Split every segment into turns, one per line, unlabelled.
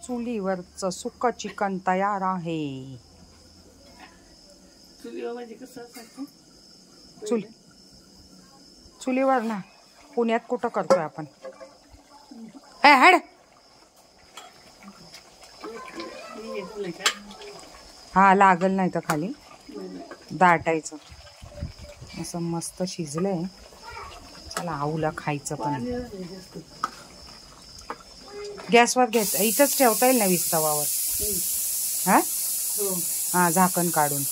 चुलीवरचं सुक्क चिकन तयार आहे. चुलीवर ना, पुण्यात कुठं करतोय आपण. हड हा लागल नाही तर खाली दाटायचं. असं मस्त शिजलंय. चला आऊला खायचं पण. गॅसवर घ्यायचं, इथंच ठेवता येईल ना 20 तवावर. हा हा झाकण काढून.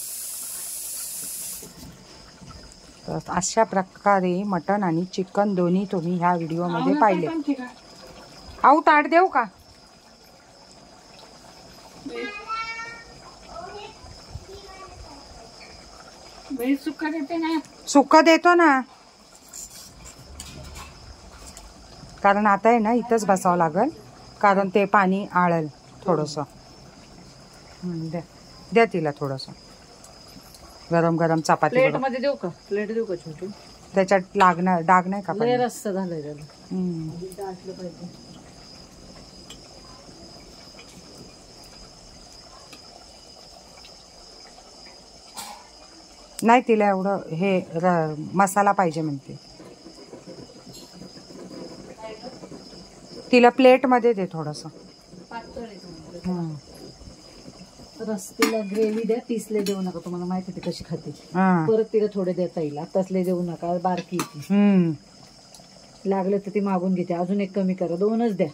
तर अशा प्रकारे मटण आणि चिकन दोन्ही तुम्ही ह्या व्हिडिओमध्ये पाहिले. आऊ ताट देऊ का? सुक्का देतो ना, कारण आता आहे ना इथंच बसावं लागल, कारण ते पाणी आळल थोडंसं. द्या द्या तिला थोडंसं गरम गरम चपाती.
प्लेट मध्ये देऊ का? प्लेट देऊ का छोटी?
त्याच्यात लागणार डाग नाही का?
रस्सा झालाय त्याला.
नाही तिला एवढं हे मसाला पाहिजे म्हणते. तिला प्लेट मध्ये दे थोडंसं.
रस्त्याला ग्रेव्ही द्या, पिसले देऊ नका. तुम्हाला माहिती आहे कशी खाते. परत तिला थोडे देता येईल, तसले देऊ नका, बारकी. लागले तर ती मागून घेते. अजून एक कमी करा, 2च द्या.